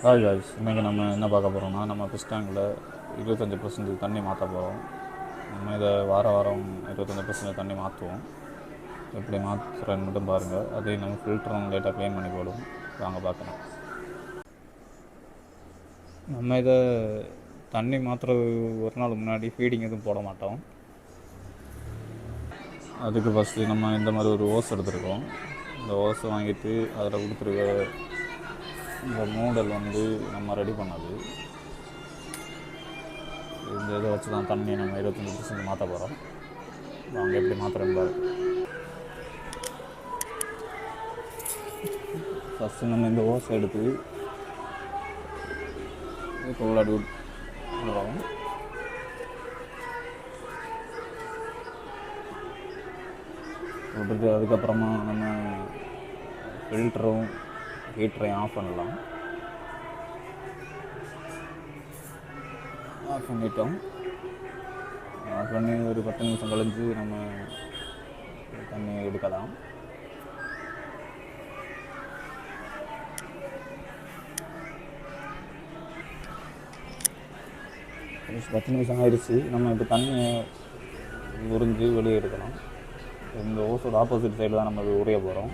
Hi guys, இன்றைக்கி நம்ம என்ன பார்க்க போகிறோம்னா, நம்ம ஃபிஷ் டேங்கில் 25% தண்ணி மாற்ற போகிறோம். நம்ம இதை வாரம் 25% தண்ணி மாற்றுவோம். எப்படி மாற்றுறேன்னு மட்டும் பாருங்கள். அதே நம்ம ஃபில்டரும் லேட்டாக க்ளீன் பண்ணி போடுவோம். வாங்க பார்க்கலாம். நம்ம இதை தண்ணி மாற்றுறது ஒரு நாள் முன்னாடி ஃபீடிங் எதுவும் போட மாட்டோம். அதுக்கு ஃபஸ்ட்டு நம்ம இந்த மாதிரி ஒரு ஓஸ் எடுத்துருக்கோம். இந்த ஓஸை வாங்கிட்டு அதில் கொடுத்துருக்க இந்த மூடல் நம்ம ரெடி பண்ணது. இந்த இதை வச்சு தான் தண்ணி நம்ம 25% மாற்ற போகிறோம். வாங்க எப்படி மாற்றுறோம் பாரு. ஃபஸ்ட்டு நம்ம இந்த ஓஸை எடுத்து உள்ளாடி விடுறோம். விட்டுட்டு அதுக்கப்புறமா நம்ம ஃபில்டரும் ஹீட்டரையும் ஆஃப் பண்ணலாம். ஆஃப் பண்ணிட்டோம். ஆஃப் பண்ணி ஒரு 10 நிமிஷம் கழிஞ்சு நம்ம தண்ணி எடுக்கலாம். ஒரு 10 நிமிஷம் ஆயிடுச்சு. நம்ம இப்போ தண்ணியை உறிஞ்சி வெளியே எடுக்கலாம். இந்த ஓஸோட ஆப்போசிட் சைடு தான் நம்ம உரைய போகிறோம்.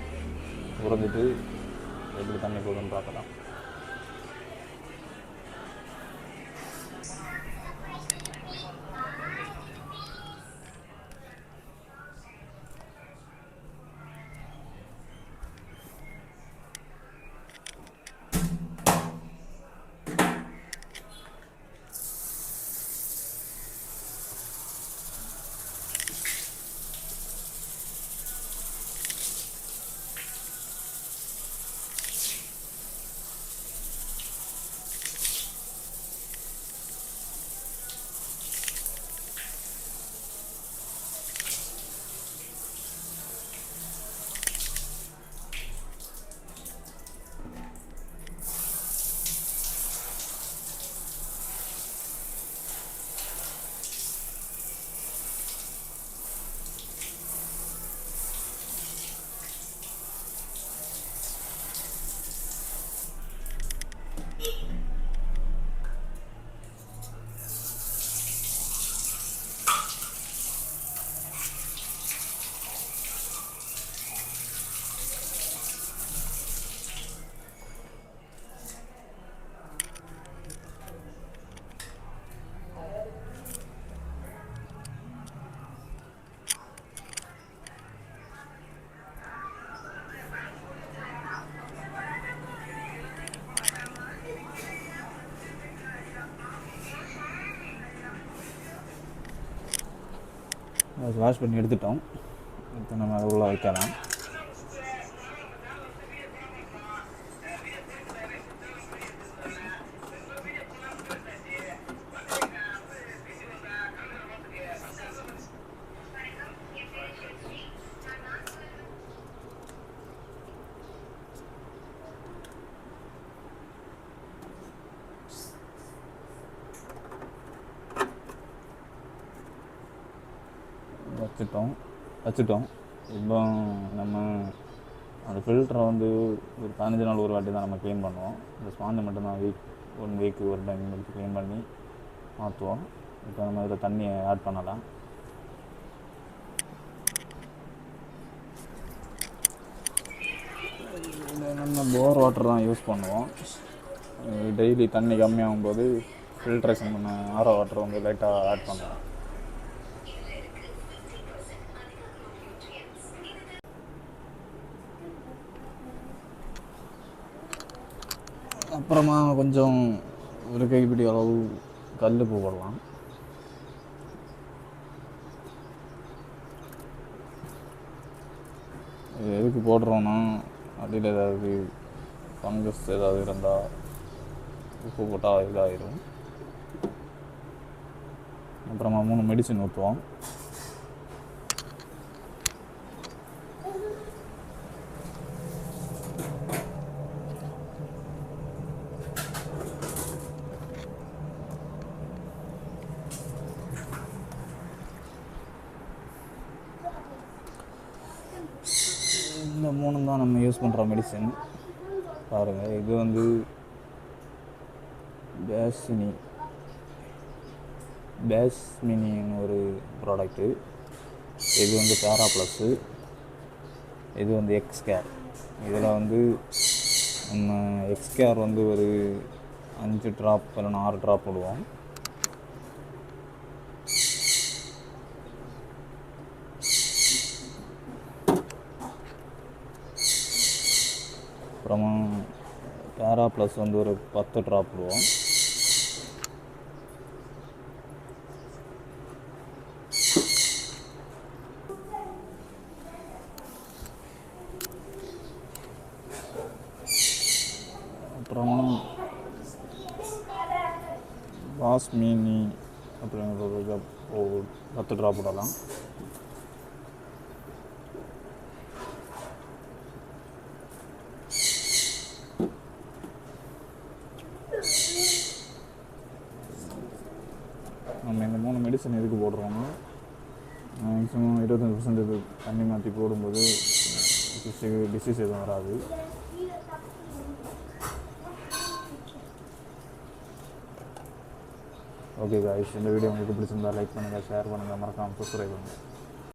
உறைஞ்சிட்டு எப்படி தண்ணி போகுதுன்னு பார்க்கலாம். வாஷ் பண்ணி எடுத்துட்டோம். இப்போ நம்ம அதை உள்ள வைக்கலாம். வச்சுட்டோம். இப்போ நம்ம அந்த ஃபில்டரை ஒரு 15 நாள் ஒரு வாட்டி தான் நம்ம க்ளீன் பண்ணுவோம். இந்த ஸ்பாஞ்சை மட்டும்தான் ஒன் வீக்கு ஒரு டைம் எடுத்து க்ளீன் பண்ணி மாற்றுவோம். இப்போ நம்ம இதில் தண்ணியை ஆட் பண்ணலாம். நம்ம போர் வாட்டர் தான் யூஸ் பண்ணுவோம். டெய்லி தண்ணி கம்மியாகும் போது ஃபில்ட்ரேஷன் பண்ண ஆரோ வாட்டர் லைட்டாக ஆட் பண்ணுவோம். அப்புறமா கொஞ்சம் ஒரு கைப்பிடி அளவு கல் போடலாம். எதுக்கு போடுறோன்னா, அதில் ஏதாவது ஃபங்கஸ் ஏதாவது இருந்தால் உப்பு போட்டால் இதாகிடும். அப்புறமா 3 மெடிசன் ஊற்றுவோம். இந்த 3 தான் நம்ம யூஸ் பண்ணுற மெடிசன். பாருங்கள், இது பேஸ்மினின்னு ஒரு ப்ராடக்ட்டு. இது வந்து பேரா ப்ளஸ்ஸு, இது வந்து எக்ஸ்கேர். இதில் வந்து நம்ம எக்ஸ்கேர் வந்து ஒரு 5 ட்ராப் இல்லைன்னா 6 ட்ராப் போடுவோம். அப்புறமா பேரா ப்ளஸ் வந்து ஒரு 10 ட்ராப் போடுவோம். அப்புறமா பாஸ்மினி அப்படிங்கிற 10 ட்ராப் போடலாம். நம்ம இந்த 3 மெடிசன் எதுக்கு போடுறோம்னா, மேக்ஸிமம் 25% தண்ணி மாற்றி போடும்போது டிசீஸ் எதுவும் வராது. ஓகே காய்ஸ், இந்த வீடியோ உங்களுக்கு பிடிச்சிருந்தா லைக் பண்ணுங்கள், ஷேர் பண்ணுங்கள், மறக்காமல் சப்ஸ்கிரைப் பண்ணுங்கள்.